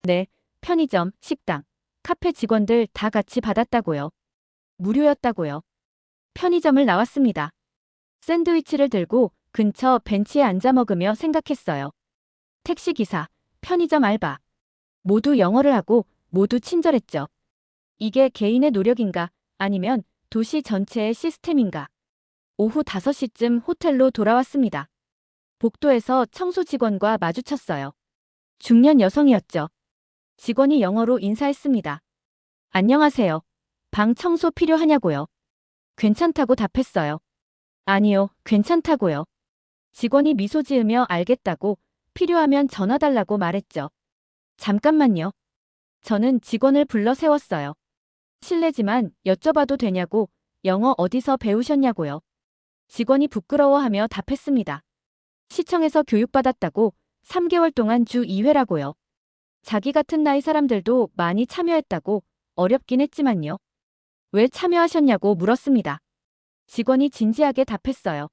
네, 편의점, 식당, 카페 직원들 다 같이 받았다고요. 무료였다고요. 편의점을 나왔습니다. 샌드위치를 들고 근처 벤치에 앉아 먹으며 생각했어요. 택시기사, 편의점 알바. 모두 영어를 하고 모두 친절했죠. 이게 개인의 노력인가, 아니면 도시 전체의 시스템인가. 오후 5시쯤 호텔로 돌아왔습니다. 복도에서 청소 직원과 마주쳤어요. 중년 여성이었죠. 직원이 영어로 인사했습니다. 안녕하세요. 방 청소 필요하냐고요. 괜찮다고 답했어요. 아니요, 괜찮다고요. 직원이 미소 지으며 알겠다고, 필요하면 전화 달라고 말했죠. 잠깐만요. 저는 직원을 불러 세웠어요. 실례지만 여쭤봐도 되냐고, 영어 어디서 배우셨냐고요. 직원이 부끄러워하며 답했습니다. 시청에서 교육받았다고, 3개월 동안 주 2회라고요. 자기 같은 나이 사람들도 많이 참여했다고, 어렵긴 했지만요. 왜 참여하셨냐고 물었습니다. 직원이 진지하게 답했어요.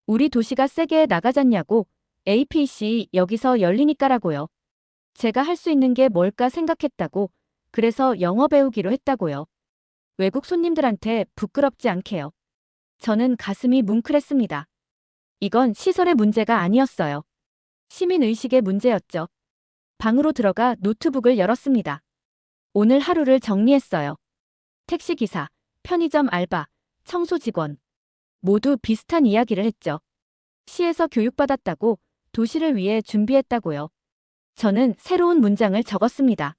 우리 도시가 세계에 나가잖냐고, APC 여기서 열리니까라고요. 제가 할 수 있는 게 뭘까 생각했다고, 그래서 영어 배우기로 했다고요. 외국 손님들한테 부끄럽지 않게요. 저는 가슴이 뭉클했습니다. 이건 시설의 문제가 아니었어요. 시민의식의 문제였죠. 방으로 들어가 노트북을 열었습니다. 오늘 하루를 정리했어요. 택시기사, 편의점 알바, 청소 직원. 모두 비슷한 이야기를 했죠. 시에서 교육받았다고, 도시를 위해 준비했다고요. 저는 새로운 문장을 적었습니다.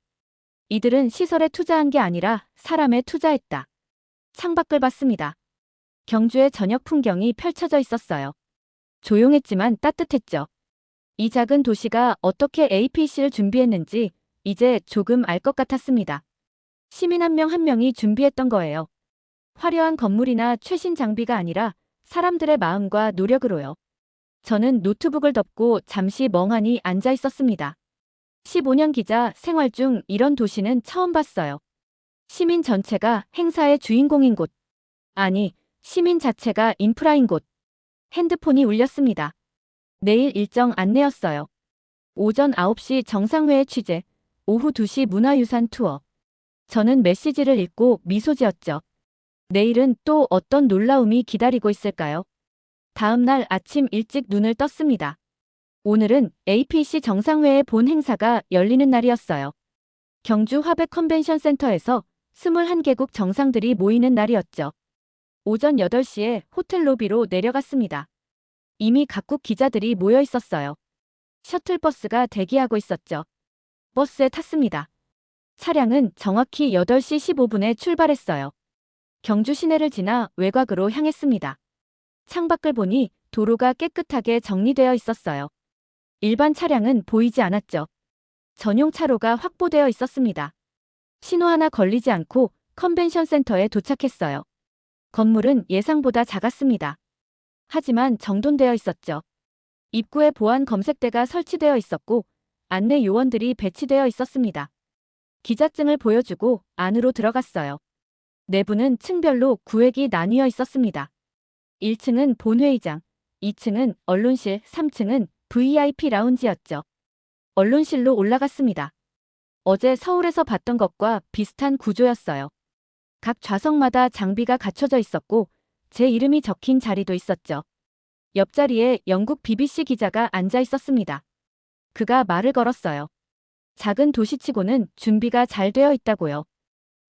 이들은 시설에 투자한 게 아니라 사람에 투자했다. 창밖을 봤습니다. 경주의 저녁 풍경이 펼쳐져 있었어요. 조용했지만 따뜻했죠. 이 작은 도시가 어떻게 APC를 준비했는지 이제 조금 알 것 같았습니다. 시민 한 명 한 명이 준비했던 거예요. 화려한 건물이나 최신 장비가 아니라 사람들의 마음과 노력으로요. 저는 노트북을 덮고 잠시 멍하니 앉아 있었습니다. 15년 기자 생활 중 이런 도시는 처음 봤어요. 시민 전체가 행사의 주인공인 곳. 아니, 시민 자체가 인프라인 곳. 핸드폰이 울렸습니다. 내일 일정 안내였어요. 오전 9시 정상회의 취재, 오후 2시 문화유산 투어. 저는 메시지를 읽고 미소 지었죠. 내일은 또 어떤 놀라움이 기다리고 있을까요? 다음 날 아침 일찍 눈을 떴습니다. 오늘은 APC 정상회의 본 행사가 열리는 날이었어요. 경주 화백 컨벤션 센터에서 21개국 정상들이 모이는 날이었죠. 오전 8시에 호텔 로비로 내려갔습니다. 이미 각국 기자들이 모여 있었어요. 셔틀버스가 대기하고 있었죠. 버스에 탔습니다. 차량은 정확히 8시 15분에 출발했어요. 경주 시내를 지나 외곽으로 향했습니다. 창밖을 보니 도로가 깨끗하게 정리되어 있었어요. 일반 차량은 보이지 않았죠. 전용 차로가 확보되어 있었습니다. 신호 하나 걸리지 않고 컨벤션 센터에 도착했어요. 건물은 예상보다 작았습니다. 하지만 정돈되어 있었죠. 입구에 보안 검색대가 설치되어 있었고 안내 요원들이 배치되어 있었습니다. 기자증을 보여주고 안으로 들어갔어요. 내부는 층별로 구획이 나뉘어 있었습니다. 1층은 본회의장, 2층은 언론실, 3층은 VIP 라운지였죠. 언론실로 올라갔습니다. 어제 서울에서 봤던 것과 비슷한 구조였어요. 각 좌석마다 장비가 갖춰져 있었고 제 이름이 적힌 자리도 있었죠. 옆자리에 영국 BBC 기자가 앉아 있었습니다. 그가 말을 걸었어요. 작은 도시치고는 준비가 잘 되어 있다고요.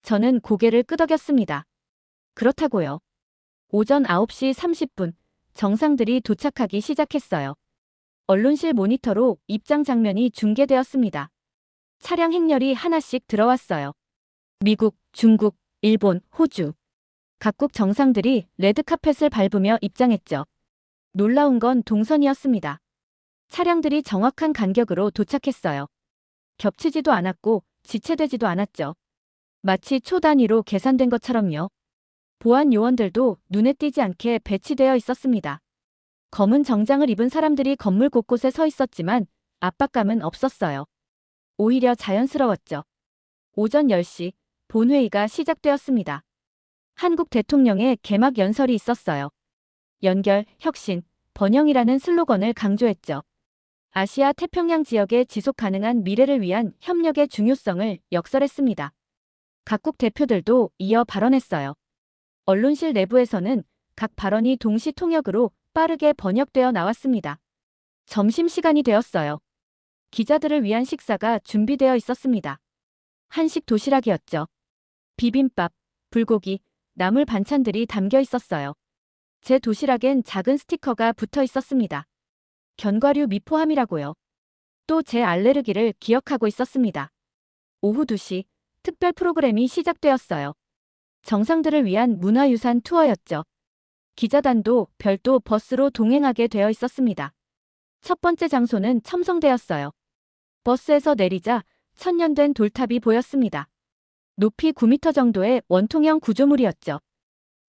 저는 고개를 끄덕였습니다. 그렇다고요. 오전 9시 30분 정상들이 도착하기 시작했어요. 언론실 모니터로 입장 장면이 중계되었습니다. 차량 행렬이 하나씩 들어왔어요. 미국, 중국, 일본, 호주. 각국 정상들이 레드카펫을 밟으며 입장했죠. 놀라운 건 동선이었습니다. 차량들이 정확한 간격으로 도착했어요. 겹치지도 않았고 지체되지도 않았죠. 마치 초 단위로 계산된 것처럼요. 보안 요원들도 눈에 띄지 않게 배치되어 있었습니다. 검은 정장을 입은 사람들이 건물 곳곳에 서 있었지만 압박감은 없었어요. 오히려 자연스러웠죠. 오전 10시 본회의가 시작되었습니다. 한국 대통령의 개막 연설이 있었어요. 연결, 혁신, 번영이라는 슬로건을 강조했죠. 아시아 태평양 지역의 지속 가능한 미래를 위한 협력의 중요성을 역설했습니다. 각국 대표들도 이어 발언했어요. 언론실 내부에서는 각 발언이 동시 통역으로 빠르게 번역되어 나왔습니다. 점심시간이 되었어요. 기자들을 위한 식사가 준비되어 있었습니다. 한식 도시락이었죠. 비빔밥, 불고기, 나물 반찬들이 담겨 있었어요. 제 도시락엔 작은 스티커가 붙어 있었습니다. 견과류 미포함이라고요. 또 제 알레르기를 기억하고 있었습니다. 오후 2시 특별 프로그램이 시작되었어요. 정상들을 위한 문화유산 투어였죠. 기자단도 별도 버스로 동행하게 되어 있었습니다. 첫 번째 장소는 첨성대였어요. 버스에서 내리자 천년된 돌탑이 보였습니다. 높이 9m 정도의 원통형 구조물이었죠.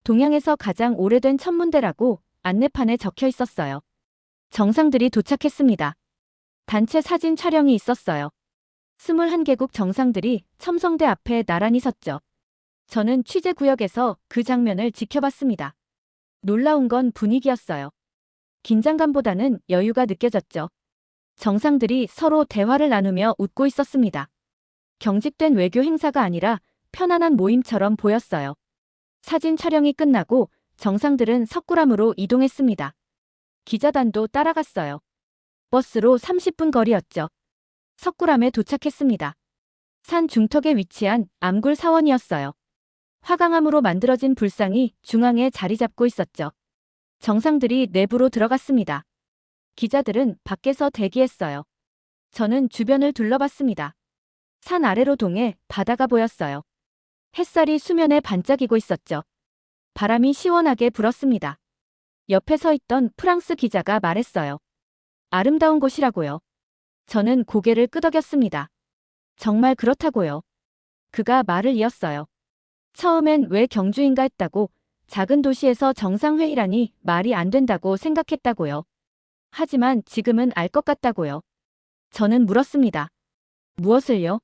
동양에서 가장 오래된 천문대라고 안내판에 적혀 있었어요. 정상들이 도착했습니다. 단체 사진 촬영이 있었어요. 21개국 정상들이 첨성대 앞에 나란히 섰죠. 저는 취재구역에서 그 장면을 지켜봤습니다. 놀라운 건 분위기였어요. 긴장감보다는 여유가 느껴졌죠. 정상들이 서로 대화를 나누며 웃고 있었습니다. 경직된 외교 행사가 아니라 편안한 모임처럼 보였어요. 사진 촬영이 끝나고 정상들은 석굴암으로 이동했습니다. 기자단도 따라갔어요. 버스로 30분 거리였죠. 석굴암에 도착했습니다. 산 중턱에 위치한 암굴 사원이었어요. 화강암으로 만들어진 불상이 중앙에 자리 잡고 있었죠. 정상들이 내부로 들어갔습니다. 기자들은 밖에서 대기했어요. 저는 주변을 둘러봤습니다. 산 아래로 동해 바다가 보였어요. 햇살이 수면에 반짝이고 있었죠. 바람이 시원하게 불었습니다. 옆에 서 있던 프랑스 기자가 말했어요. 아름다운 곳이라고요. 저는 고개를 끄덕였습니다. 정말 그렇다고요. 그가 말을 이었어요. 처음엔 왜 경주인가 했다고, 작은 도시에서 정상회의라니 말이 안 된다고 생각했다고요. 하지만 지금은 알 것 같다고요. 저는 물었습니다. 무엇을요?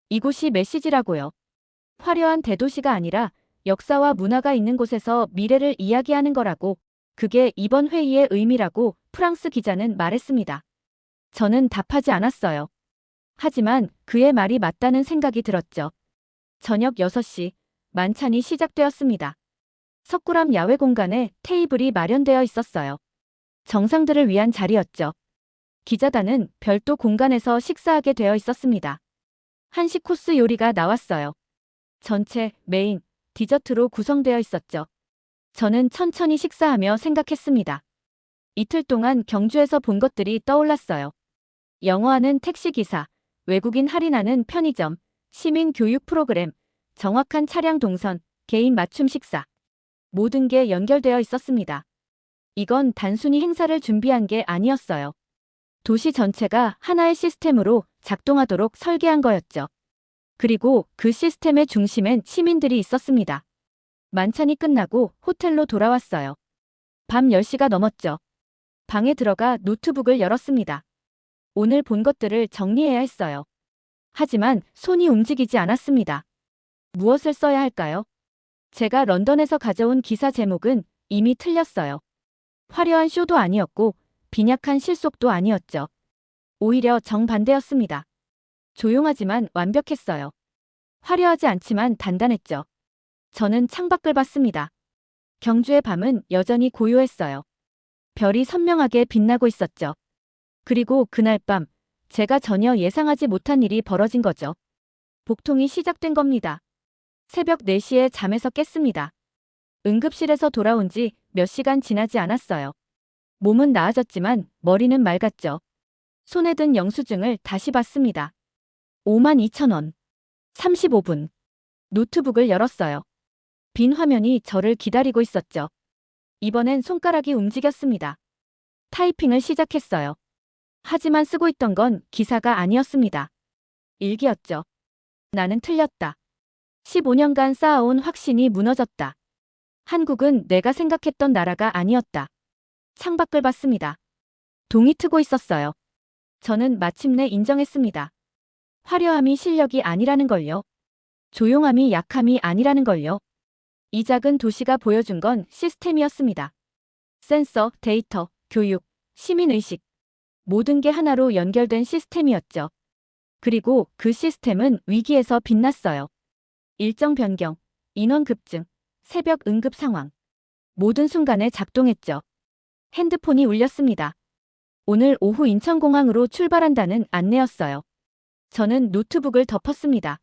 이곳이 메시지라고요. 화려한 대도시가 아니라 역사와 문화가 있는 곳에서 미래를 이야기하는 거라고, 그게 이번 회의의 의미라고 프랑스 기자는 말했습니다. 저는 답하지 않았어요. 하지만 그의 말이 맞다는 생각이 들었죠. 저녁 6시, 만찬이 시작되었습니다. 석굴암 야외 공간에 테이블이 마련되어 있었어요. 정상들을 위한 자리였죠. 기자단은 별도 공간에서 식사하게 되어 있었습니다. 한식 코스 요리가 나왔어요. 전체, 메인, 디저트로 구성되어 있었죠. 저는 천천히 식사하며 생각했습니다. 이틀 동안 경주에서 본 것들이 떠올랐어요. 영어하는 택시기사, 외국인 할인하는 편의점, 시민 교육 프로그램, 정확한 차량 동선, 개인 맞춤 식사. 모든 게 연결되어 있었습니다. 이건 단순히 행사를 준비한 게 아니었어요. 도시 전체가 하나의 시스템으로 작동하도록 설계한 거였죠. 그리고 그 시스템의 중심엔 시민들이 있었습니다. 만찬이 끝나고 호텔로 돌아왔어요. 밤 10시가 넘었죠. 방에 들어가 노트북을 열었습니다. 오늘 본 것들을 정리해야 했어요. 하지만 손이 움직이지 않았습니다. 무엇을 써야 할까요? 제가 런던에서 가져온 기사 제목은 이미 틀렸어요. 화려한 쇼도 아니었고 빈약한 실속도 아니었죠. 오히려 정반대였습니다. 조용하지만 완벽했어요. 화려하지 않지만 단단했죠. 저는 창밖을 봤습니다. 경주의 밤은 여전히 고요했어요. 별이 선명하게 빛나고 있었죠. 그리고 그날 밤, 제가 전혀 예상하지 못한 일이 벌어진 거죠. 복통이 시작된 겁니다. 새벽 4시에 잠에서 깼습니다. 응급실에서 돌아온 지 몇 시간 지나지 않았어요. 몸은 나아졌지만 머리는 맑았죠. 손에 든 영수증을 다시 봤습니다. 52,000원. 35분. 노트북을 열었어요. 빈 화면이 저를 기다리고 있었죠. 이번엔 손가락이 움직였습니다. 타이핑을 시작했어요. 하지만 쓰고 있던 건 기사가 아니었습니다. 일기였죠. 나는 틀렸다. 15년간 쌓아온 확신이 무너졌다. 한국은 내가 생각했던 나라가 아니었다. 창밖을 봤습니다. 동이 트고 있었어요. 저는 마침내 인정했습니다. 화려함이 실력이 아니라는 걸요. 조용함이 약함이 아니라는 걸요. 이 작은 도시가 보여준 건 시스템이었습니다. 센서, 데이터, 교육, 시민의식. 모든 게 하나로 연결된 시스템이었죠. 그리고 그 시스템은 위기에서 빛났어요. 일정 변경, 인원 급증, 새벽 응급 상황. 모든 순간에 작동했죠. 핸드폰이 울렸습니다. 오늘 오후 인천공항으로 출발한다는 안내였어요. 저는 노트북을 덮었습니다.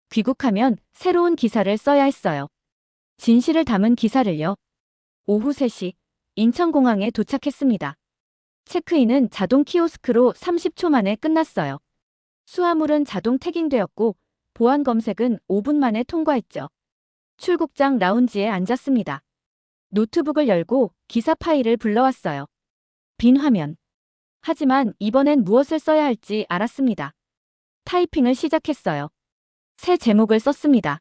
귀국하면 새로운 기사를 써야 했어요. 진실을 담은 기사를요. 오후 3시, 인천공항에 도착했습니다. 체크인은 자동 키오스크로 30초 만에 끝났어요. 수화물은 자동 태깅되었고 보안 검색은 5분 만에 통과했죠. 출국장 라운지에 앉았습니다. 노트북을 열고 기사 파일을 불러왔어요. 빈 화면. 하지만 이번엔 무엇을 써야 할지 알았습니다. 타이핑을 시작했어요. 새 제목을 썼습니다.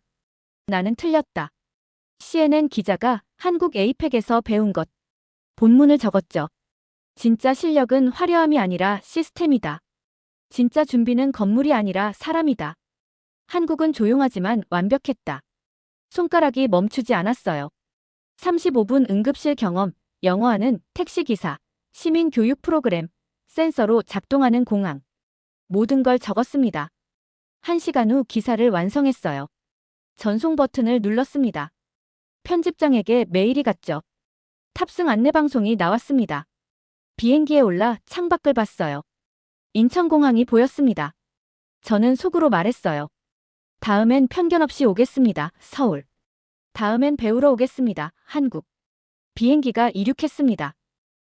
나는 틀렸다. CNN 기자가 한국 에이펙에서 배운 것. 본문을 적었죠. 진짜 실력은 화려함이 아니라 시스템이다. 진짜 준비는 건물이 아니라 사람이다. 한국은 조용하지만 완벽했다. 손가락이 멈추지 않았어요. 35분 응급실 경험, 영어하는 택시기사, 시민 교육 프로그램, 센서로 작동하는 공항. 모든 걸 적었습니다. 1시간 후 기사를 완성했어요. 전송 버튼을 눌렀습니다. 편집장에게 메일이 갔죠. 탑승 안내방송이 나왔습니다. 비행기에 올라 창밖을 봤어요. 인천공항이 보였습니다. 저는 속으로 말했어요. 다음엔 편견 없이 오겠습니다. 서울. 다음엔 배우러 오겠습니다. 한국. 비행기가 이륙했습니다.